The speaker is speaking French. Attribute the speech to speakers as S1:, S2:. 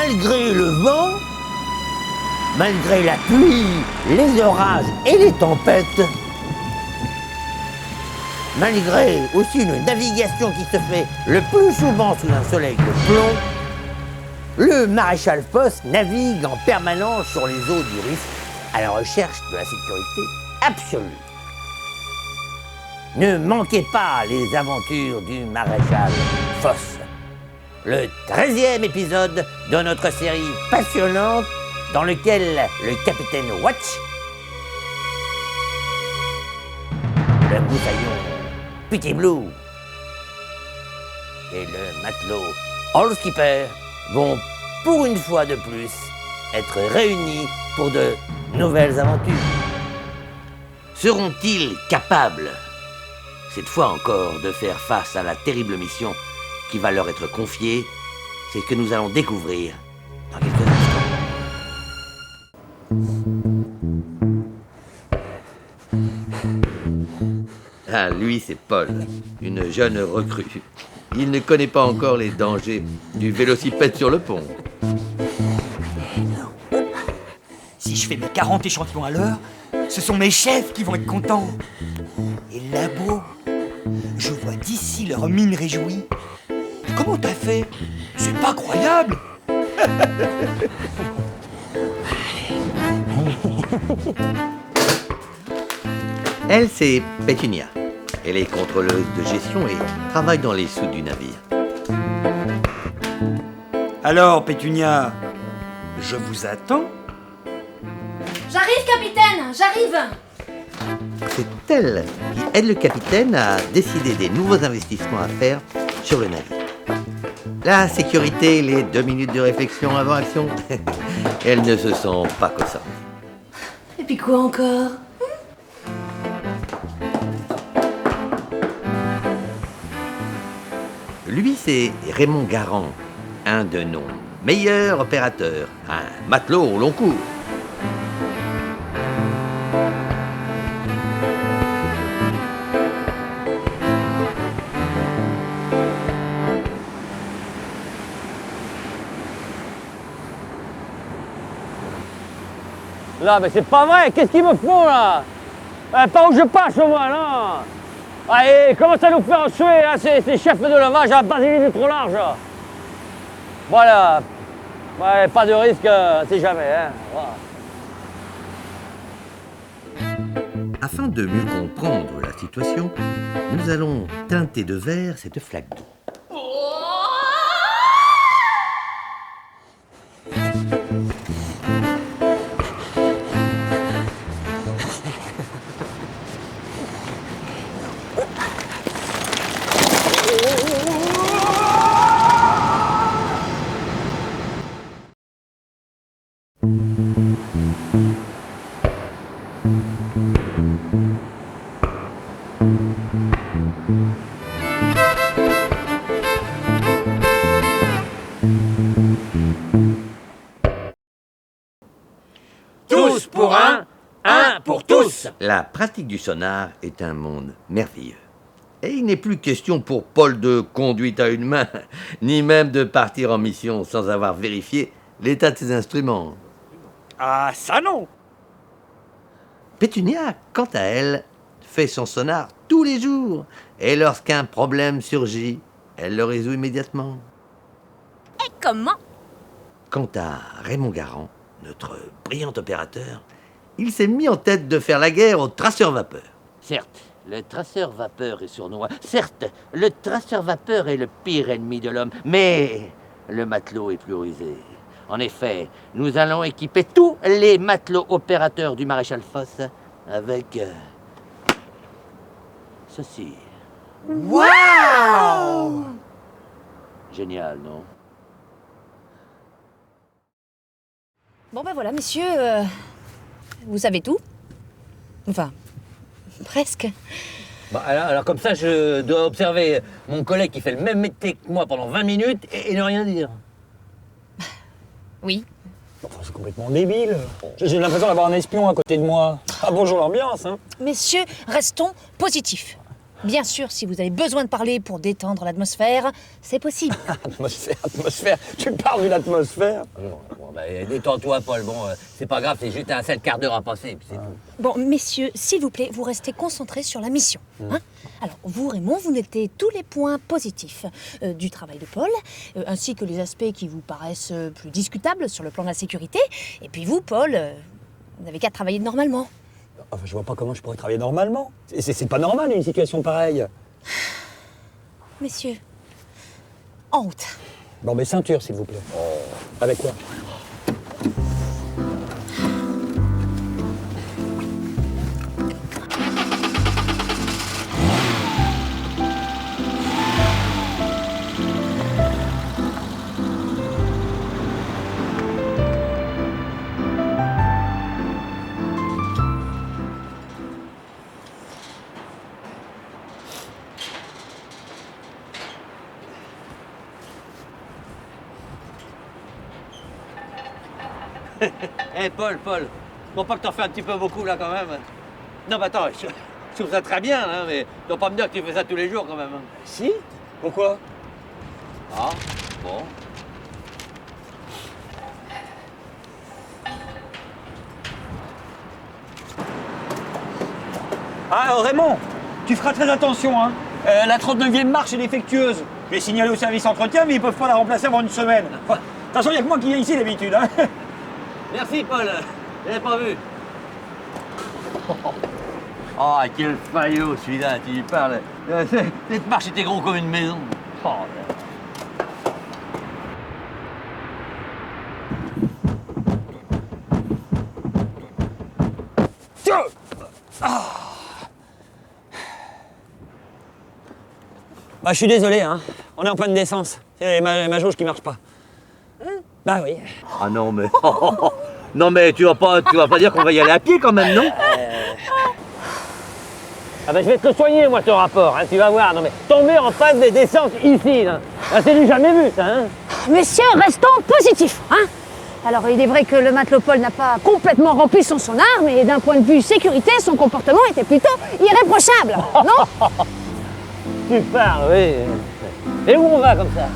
S1: malgré le vent, malgré la pluie, les orages et les tempêtes, malgré aussi une navigation qui se fait le plus souvent sous un soleil de plomb, le maréchal Foch navigue en permanence sur les eaux du risque à la recherche de la sécurité absolue. Ne manquez pas les aventures du maréchal Foch, le 13e épisode de notre série passionnante dans lequel le capitaine Watch, le moussaillon Petit Blue et le matelot Old Skipper vont, pour une fois de plus, être réunis pour de nouvelles aventures. Seront-ils capables, cette fois encore, de faire face à la terrible mission qui va leur être confiée? C'est ce que nous allons découvrir dans quelques instants. Ah, lui, c'est Paul, une jeune recrue. Il ne connaît pas encore les dangers du vélocipède sur le pont.
S2: Si je fais mes 40 échantillons à l'heure, ce sont mes chefs qui vont être contents. Et là-bas, je vois d'ici leur mine réjouie. Comment t'as fait? C'est pas croyable.
S1: Elle, c'est Pétunia. Elle est contrôleuse de gestion et travaille dans les soutes du navire.
S2: Alors, Pétunia, je vous attends.
S3: J'arrive, capitaine, j'arrive.
S1: C'est elle qui aide le capitaine à décider des nouveaux investissements à faire sur le navire. La sécurité, les 2 minutes de réflexion avant action, elle ne se sent pas comme ça.
S3: Et puis quoi encore?
S1: Lui, c'est Raymond Garand, un de nos meilleurs opérateurs, un matelot au long cours.
S4: Là, mais c'est pas vrai, qu'est-ce qu'ils me font là? Pas où je passe moi, non. Allez, comment ça nous fait en suer, hein, ces chefs de levage à Basile du trop large? Voilà. Ouais, pas de risque, c'est jamais, hein. Voilà.
S1: Afin de mieux comprendre la situation, nous allons teinter de vert cette flaque d'eau.
S4: Tous pour un pour tous.
S1: La pratique du sonar est un monde merveilleux. Et il n'est plus question pour Paul de conduite à une main, ni même de partir en mission sans avoir vérifié l'état de ses instruments.
S2: Ah, ça non.
S1: Pétunia, quant à elle, fait son sonar tous les jours. Et lorsqu'un problème surgit, elle le résout immédiatement.
S3: Et comment?
S1: Quant à Raymond Garand, notre brillant opérateur, il s'est mis en tête de faire la guerre au traceur vapeur. Certes, le traceur vapeur est sournois. Certes, le traceur vapeur est le pire ennemi de l'homme. Mais le matelot est plus rusé. En effet, nous allons équiper tous les matelots opérateurs du maréchal Foch avec ceci.
S2: Waouh!
S1: Génial, non?
S3: Bon ben voilà, messieurs, vous savez tout. Enfin, presque.
S4: Bah, alors comme ça, je dois observer mon collègue qui fait le même métier que moi pendant 20 minutes et ne rien dire.
S3: Oui.
S5: Enfin, c'est complètement débile. J'ai l'impression d'avoir un espion à côté de moi. Ah bonjour l'ambiance, hein.
S3: Messieurs, restons positifs. Bien sûr, si vous avez besoin de parler pour détendre l'atmosphère, c'est possible.
S5: Atmosphère. Tu parles d'une atmosphère?
S1: Bon, détends-toi, Paul. Bon, c'est pas grave, c'est juste un seul quart d'heure à passer. Puis c'est tout.
S3: Bon, messieurs, s'il vous plaît, vous restez concentrés sur la mission. Hein? Alors, vous, Raymond, vous notez tous les points positifs du travail de Paul, ainsi que les aspects qui vous paraissent plus discutables sur le plan de la sécurité. Et puis vous, Paul, vous n'avez qu'à travailler normalement.
S5: Enfin, je vois pas comment je pourrais travailler normalement. C'est pas normal une situation pareille.
S3: Messieurs, en route.
S5: Bon, mais ceinture, s'il vous plaît. Avec quoi?
S1: Hé, Paul, faut pas que t'en fais un petit peu beaucoup, là, quand même. Non, mais attends, je trouve ça très bien, hein, mais tu dois pas me dire que tu fais ça tous les jours, quand même. Hein.
S5: Si? Pourquoi?
S1: Ah, bon.
S5: Ah, Raymond, tu feras très attention, hein. La 39e marche est défectueuse. Je vais signaler au service entretien, mais ils peuvent pas la remplacer avant une semaine. Enfin, de toute façon, il n'y a que moi qui viens ici d'habitude, hein.
S1: Merci, Paul. J'avais pas vu. Oh, quel faillot, celui-là, tu y parles. Cette marche était gros comme une maison. Oh,
S5: Bah, je suis désolé, hein. On est en panne d'essence. C'est ma jauge qui marche pas. Bah oui.
S1: Ah non, mais... non, mais tu vas pas dire qu'on va y aller à pied, quand même, non?
S4: Ah ben je vais te le soigner moi ce rapport, hein, tu vas voir. Non mais tomber en panne d'essence ici, là, c'est du jamais vu ça, hein.
S3: Messieurs, restons positifs, hein? Alors, il est vrai que le matelot Paul n'a pas complètement rempli son sonar, mais d'un point de vue sécurité, son comportement était plutôt irréprochable, non?
S4: Tu parles, oui. Et où on va comme ça?